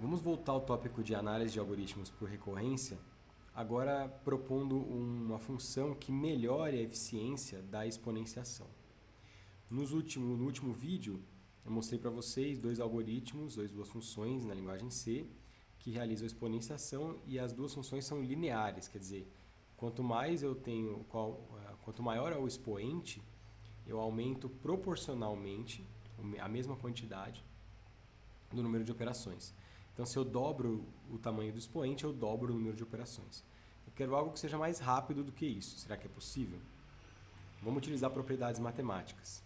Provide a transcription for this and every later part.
Vamos voltar ao tópico de análise de algoritmos por recorrência, agora propondo uma função que melhore a eficiência da exponenciação. No último vídeo, eu mostrei para vocês dois algoritmos, duas funções na linguagem C, que realizam a exponenciação e as duas funções são lineares, quer dizer, quanto maior é o expoente, eu aumento proporcionalmente a mesma quantidade do número de operações. Então, se eu dobro o tamanho do expoente, eu dobro o número de operações. Eu quero algo que seja mais rápido do que isso. Será que é possível? Vamos utilizar propriedades matemáticas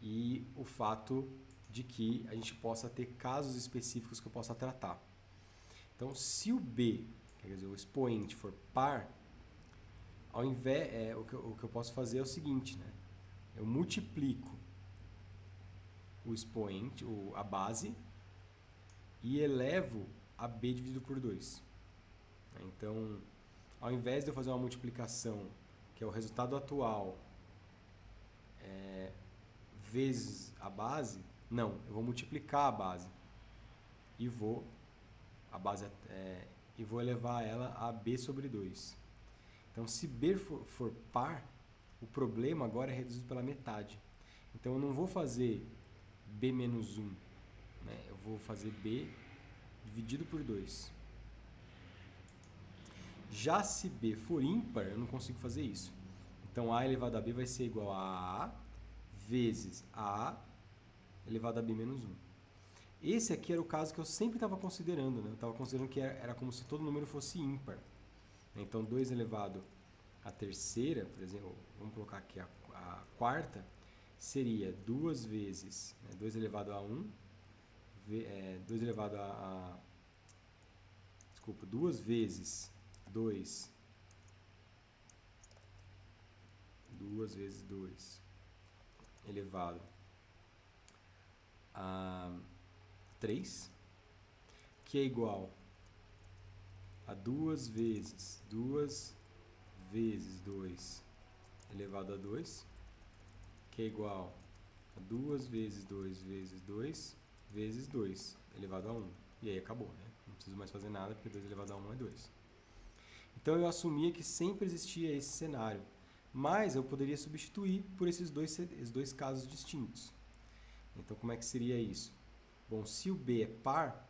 e o fato de que a gente possa ter casos específicos que eu possa tratar. Então, se o B, quer dizer, o expoente for par, ao invés, o que eu posso fazer é o seguinte, né? Eu multiplico o expoente, a base, e elevo a b dividido por 2. Então, ao invés de eu fazer uma multiplicação, que é o resultado atual, vezes a base, não, eu vou multiplicar a base e vou elevar ela a b sobre 2. Então, se b for par, o problema agora é reduzido pela metade. Então, eu não vou fazer b menos 1, né? Eu vou fazer b dividido por 2. Já se b for ímpar, eu não consigo fazer isso. Então, a elevado a b vai ser igual a vezes a elevado a b menos 1. Esse aqui era o caso que eu sempre estava considerando, né? Eu estava considerando que era como se todo número fosse ímpar. Então, 2 elevado à terceira, por exemplo, vamos colocar aqui a quarta, seria 2 vezes, né, 2 elevado a 1, 2 elevado a... Desculpa, 2 vezes 2. 2 vezes 2 elevado a 3, que é igual a 2 vezes 2 elevado a 2, que é igual a 2 vezes 2 vezes 2 vezes 2 elevado a 1. E aí acabou, né? Não preciso mais fazer nada, porque 2 elevado a 1 é 2. Então eu assumia que sempre existia esse cenário, mas eu poderia substituir por esses dois casos distintos. Então como é que seria isso? Bom, se o B é par,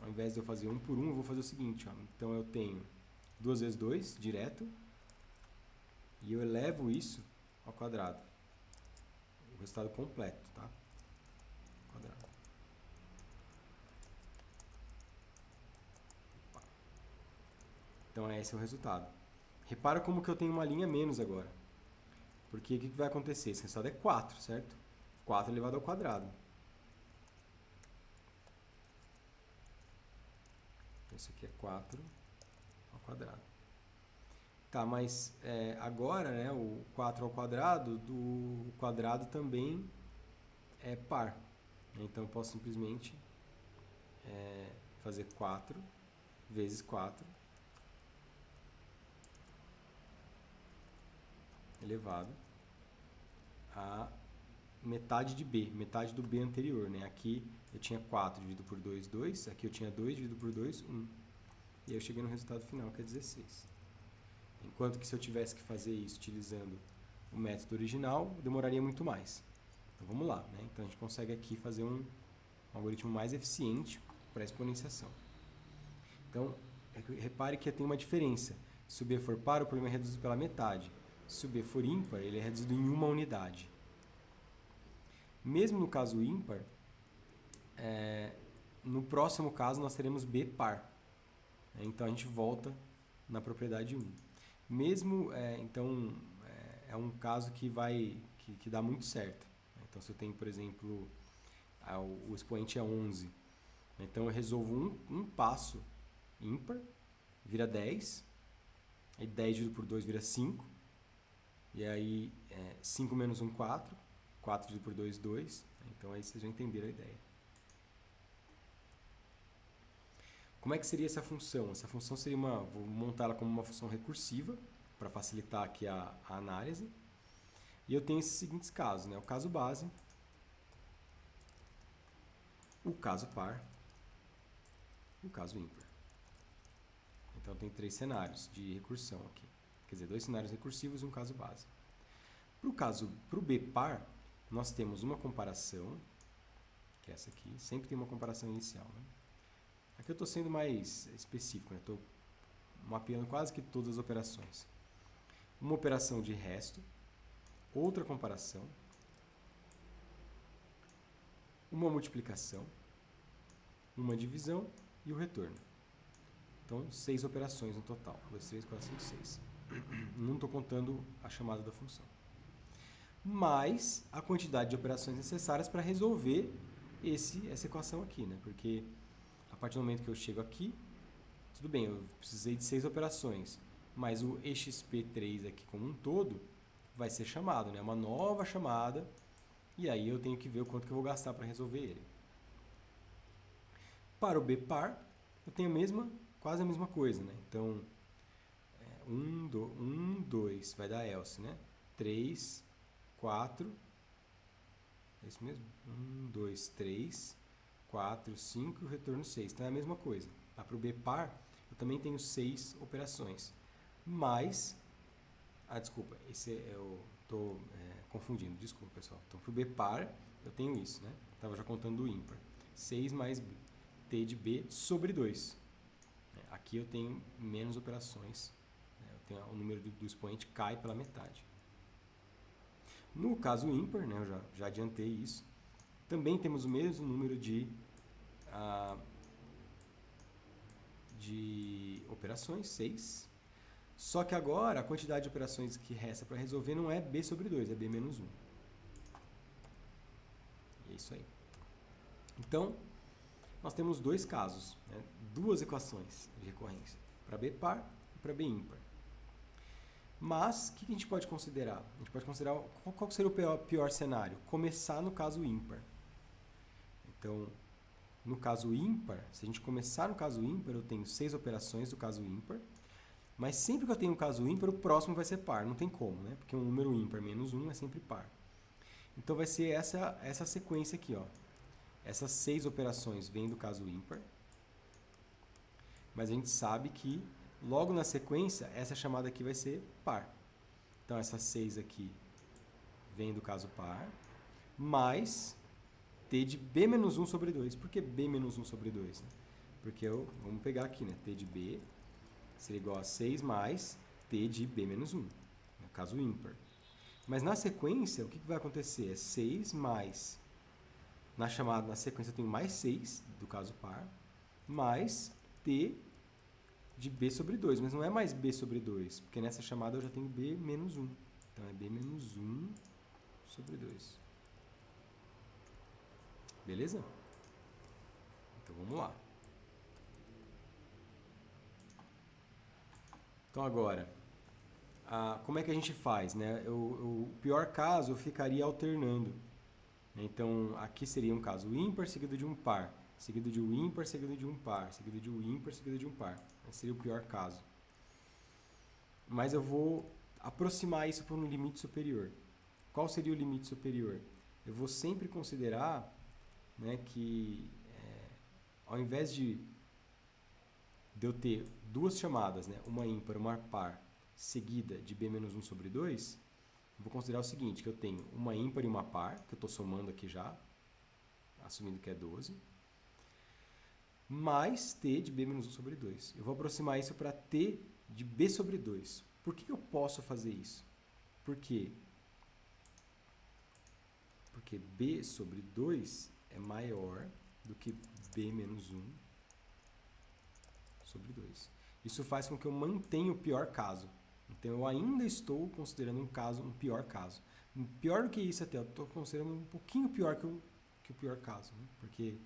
ao invés de eu fazer 1 por 1, eu vou fazer o seguinte, ó. Então eu tenho 2 vezes 2, direto, e eu elevo isso ao quadrado. O resultado completo, tá? Quadrado. Então esse é o resultado. Repara como que eu tenho uma linha menos agora. Porque o que vai acontecer? Esse resultado é 4, certo? 4 elevado ao quadrado. Isso aqui é 4 ao quadrado. Tá, mas agora, né, o 4 ao quadrado, do quadrado também é par. Então eu posso simplesmente fazer 4 vezes 4 elevado a metade de b, metade do b anterior, né? Aqui eu tinha 4 dividido por 2, 2. Aqui eu tinha 2 dividido por 2, 1. E aí eu cheguei no resultado final, que é 16. Enquanto que se eu tivesse que fazer isso utilizando o método original, demoraria muito mais. Então vamos lá, né? Então a gente consegue aqui fazer um algoritmo mais eficiente para a exponenciação. Então, repare que tem uma diferença. Se o b for par, o problema é reduzido pela metade. Se o b for ímpar, ele é reduzido em uma unidade. Mesmo no caso ímpar, no próximo caso nós teremos b par. Então a gente volta na propriedade 1. Mesmo, então, é um caso que dá muito certo. Então se eu tenho, por exemplo, o expoente é 11, então eu resolvo um passo ímpar, vira 10, aí 10 dividido por 2 vira 5, e aí 5 menos 1, 4, 4 dividido por 2, 2, então aí vocês já entenderam a ideia. Como é que seria essa função? Essa função seria vou montar ela como uma função recursiva, para facilitar aqui a análise. E eu tenho esses seguintes casos, né? O caso base, o caso par e o caso ímpar. Então tem 3 cenários de recursão aqui. Quer dizer, 2 cenários recursivos e um caso base. Para o B par, nós temos uma comparação, que é essa aqui, sempre tem uma comparação inicial. Né? Aqui eu estou sendo mais específico, estou mapeando quase que todas as operações. Uma operação de resto, outra comparação, uma multiplicação, uma divisão e o retorno. Então, 6 operações no total. 2, 3, 4, 5, 6. Não estou contando a chamada da função. Mais a quantidade de operações necessárias para resolver essa equação aqui, né? Porque a partir do momento que eu chego aqui, tudo bem, eu precisei de 6 operações, mas o exp3 aqui como um todo vai ser chamado, né? Uma nova chamada, e aí eu tenho que ver o quanto que eu vou gastar para resolver ele. Para o B par, eu tenho quase a mesma coisa, né? Então, 1, 2, vai dar else, né? 3, 4, é isso mesmo? 1, 2, 3, 4, 5 e o retorno 6. Então é a mesma coisa. Para o B par, eu também tenho 6 operações. Mas, desculpa, eu estou confundindo, desculpa pessoal. Então para o B par, eu tenho isso, né? Estava já contando o ímpar. 6 mais t de b sobre 2. Aqui eu tenho menos operações. O número do expoente cai pela metade. No caso ímpar, né, eu já adiantei isso, também temos o mesmo número de operações, 6. Só que agora a quantidade de operações que resta para resolver não é b sobre 2, é b menos 1. E é isso aí. Então, nós temos 2 casos, né, 2 equações de recorrência, para b par e para b ímpar. Mas, o que a gente pode considerar? A gente pode considerar qual seria o pior cenário? Começar no caso ímpar. Então, no caso ímpar, se a gente começar no caso ímpar, eu tenho 6 operações do caso ímpar, mas sempre que eu tenho um caso ímpar, o próximo vai ser par. Não tem como, né? Porque um número ímpar menos 1 é sempre par. Então, vai ser essa sequência aqui, ó. Essas 6 operações vêm do caso ímpar, mas a gente sabe que logo na sequência, essa chamada aqui vai ser par. Então, essas 6 aqui vem do caso par, mais t de b menos 1 sobre 2. Por que b menos 1 sobre 2? Né? Porque vamos pegar aqui, né? T de b seria igual a 6 mais t de b menos 1, no caso ímpar. Mas na sequência, o que vai acontecer? É 6 mais, na sequência eu tenho mais 6, do caso par, mais t de b sobre 2, mas não é mais b sobre 2, porque nessa chamada eu já tenho b menos 1. Então, é b menos 1 sobre 2. Beleza? Então, vamos lá. Então, agora, como é que a gente faz? Né? O pior caso, eu ficaria alternando. Então, aqui seria um caso ímpar seguido de um par, seguido de um ímpar, seguido de um par, seguido de um ímpar, seguido de um par. Esse seria o pior caso. Mas eu vou aproximar isso para um limite superior. Qual seria o limite superior? Eu vou sempre considerar, né, que ao invés de eu ter 2 chamadas, né, uma ímpar e uma par, seguida de b menos 1 sobre 2, eu vou considerar o seguinte, que eu tenho uma ímpar e uma par, que eu estou somando aqui já, assumindo que é 12, mais t de b menos 1 sobre 2. Eu vou aproximar isso para t de b sobre 2. Por que eu posso fazer isso? Porque b sobre 2 é maior do que b menos 1 sobre 2. Isso faz com que eu mantenha o pior caso. Então, eu ainda estou considerando um pior caso. Pior do que isso até, eu estou considerando um pouquinho pior que o pior caso. Né? Porque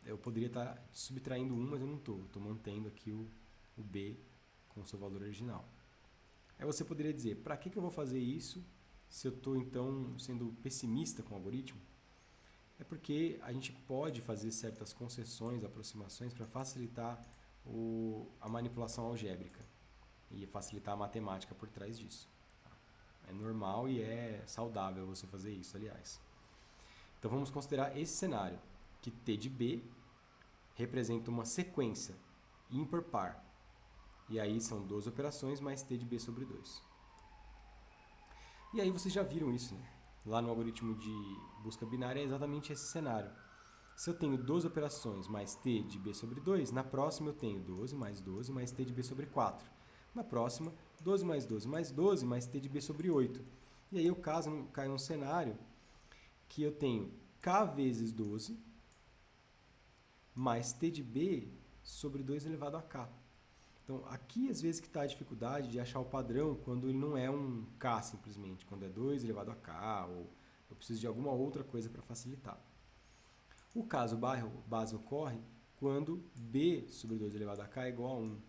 eu poderia estar subtraindo 1, mas eu não estou. Estou mantendo aqui o b com o seu valor original. Aí você poderia dizer, para que eu vou fazer isso se eu estou, então, sendo pessimista com o algoritmo? É porque a gente pode fazer certas concessões, aproximações, para facilitar a manipulação algébrica e facilitar a matemática por trás disso. É normal e é saudável você fazer isso, aliás. Então, vamos considerar esse cenário, que t de b representa uma sequência ímpar par. E aí são 12 operações mais t de b sobre 2. E aí vocês já viram isso, né? Lá no algoritmo de busca binária é exatamente esse cenário. Se eu tenho 12 operações mais t de b sobre 2, na próxima eu tenho 12 mais t de b sobre 4. Na próxima, 12 mais 12 mais 12 mais t de b sobre 8. E aí eu caio num cenário que eu tenho k vezes 12 mais t de b sobre 2 elevado a k. Então, aqui às vezes que está a dificuldade de achar o padrão quando ele não é um k simplesmente, quando é 2 elevado a k, ou eu preciso de alguma outra coisa para facilitar. O caso base ocorre quando b sobre 2 elevado a k é igual a 1.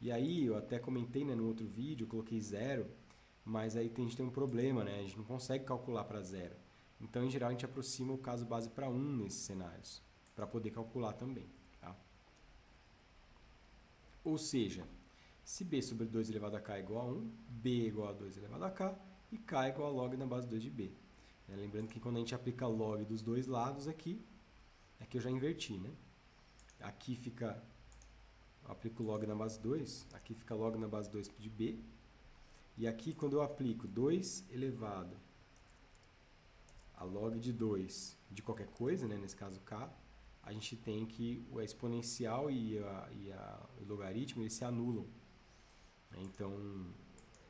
E aí, eu até comentei, né, no outro vídeo, eu coloquei 0, mas aí a gente tem um problema, né? A gente não consegue calcular para 0. Então, em geral, a gente aproxima o caso base para 1 nesses cenários, para poder calcular também. Tá? Ou seja, se b sobre 2 elevado a k é igual a 1, b é igual a 2 elevado a k e k é igual a log na base 2 de b. Lembrando que quando a gente aplica log dos dois lados aqui eu já inverti, né? Aqui fica, eu aplico log na base 2, aqui fica log na base 2 de b. E aqui quando eu aplico 2 elevado a log de 2 de qualquer coisa, né? Nesse caso k, a gente tem que a exponencial e o logaritmo eles se anulam. Então,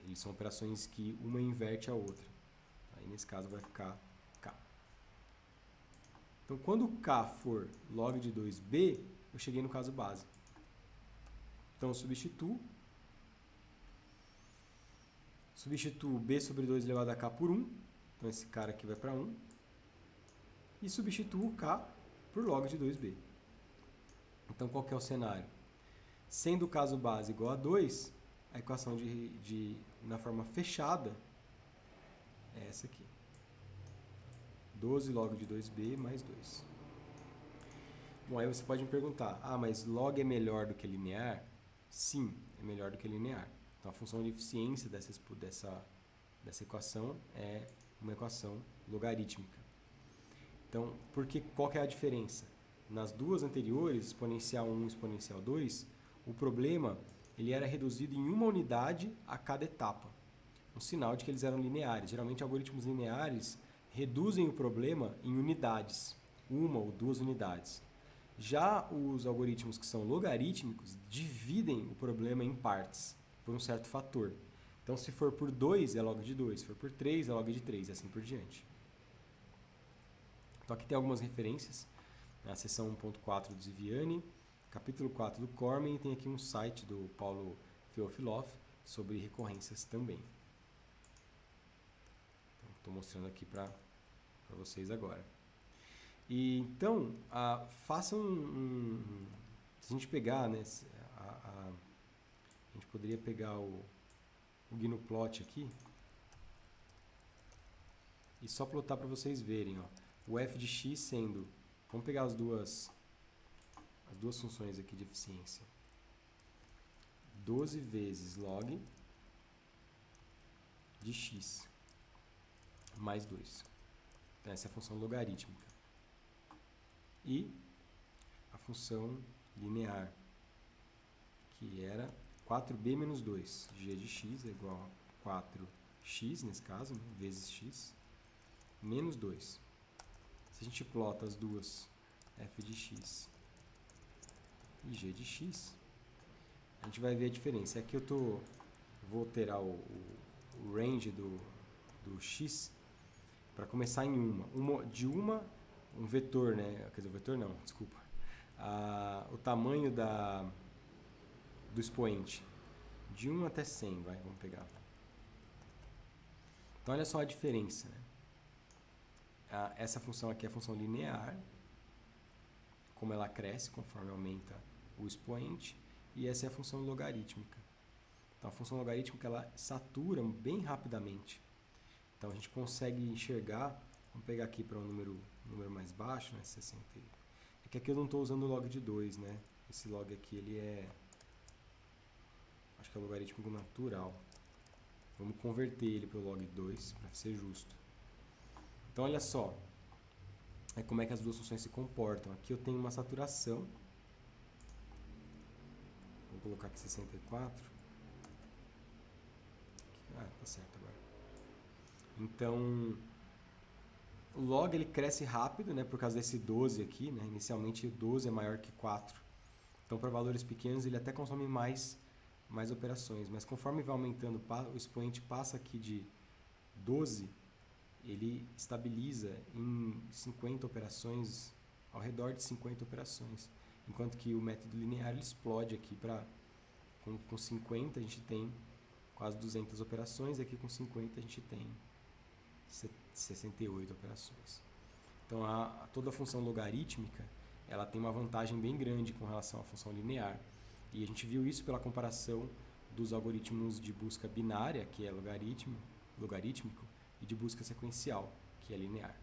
eles são operações que uma inverte a outra. Aí, nesse caso, vai ficar k. Então, quando k for log de 2b, eu cheguei no caso base. Então, eu substituo b sobre 2 elevado a k por 1. Então, esse cara aqui vai para 1. E substituo k por log de 2b. Então, qual que é o cenário? Sendo o caso base igual a 2, a equação na forma fechada é essa aqui. 12 log de 2b mais 2. Bom, aí você pode me perguntar, mas log é melhor do que linear? Sim, é melhor do que linear. Então, a função de eficiência dessa equação é uma equação logarítmica. Então, qual que é a diferença? Nas duas anteriores, exponencial 1 e exponencial 2, o problema ele era reduzido em uma unidade a cada etapa. Um sinal de que eles eram lineares. Geralmente, algoritmos lineares reduzem o problema em unidades, uma ou duas unidades. Já os algoritmos que são logarítmicos dividem o problema em partes, por um certo fator. Então, se for por 2, é log de 2. Se for por 3, é log de 3, e assim por diante. Então, aqui tem algumas referências. Na seção 1.4 do Ziviani, capítulo 4 do Cormen, e tem aqui um site do Paulo Feofiloff sobre recorrências também. Estou mostrando aqui para vocês agora. E, então, façam se a gente pegar, né, a gente poderia pegar o Gnuplot aqui e só plotar para vocês verem. Ó, o f de x sendo, vamos pegar as duas funções aqui de eficiência. 12 vezes log de x mais 2. Então, essa é a função logarítmica. E a função linear, que era 4b menos 2. G de x é igual a 4x, nesse caso, né, vezes x, menos 2. Se a gente plota as duas, f de x e g de x, a gente vai ver a diferença. Aqui eu vou alterar o range do x para começar em um vetor, né? Quer dizer, o vetor não, desculpa. O tamanho do expoente. De 1 até 100, vamos pegar. Então, olha só a diferença. Né? Essa função aqui é a função linear, como ela cresce conforme aumenta o expoente, e essa é a função logarítmica. Então, a função logarítmica ela satura bem rapidamente. Então, a gente consegue enxergar, vamos pegar aqui para um número mais baixo, né, 60. É que aqui eu não estou usando o log de 2, né? Esse log aqui, ele acho que é logarítmico natural. Vamos converter ele para o log de 2, para ser justo. Então, olha só. é como é que as duas funções se comportam. Aqui eu tenho uma saturação. Vou colocar aqui 64. Ah, tá certo agora. Então, o log ele cresce rápido, né, por causa desse 12 aqui, né? Inicialmente o 12 é maior que 4. Então, para valores pequenos, ele até consome mais operações. Mas conforme vai aumentando, o expoente passa aqui de 12, ele estabiliza em 50 operações, ao redor de 50 operações. Enquanto que o método linear ele explode aqui para... Com 50 a gente tem quase 200 operações, e aqui com 50 a gente tem 68 operações. Então, toda a função logarítmica ela tem uma vantagem bem grande com relação à função linear. E a gente viu isso pela comparação dos algoritmos de busca binária, que é logarítmico, e de busca sequencial, que é linear.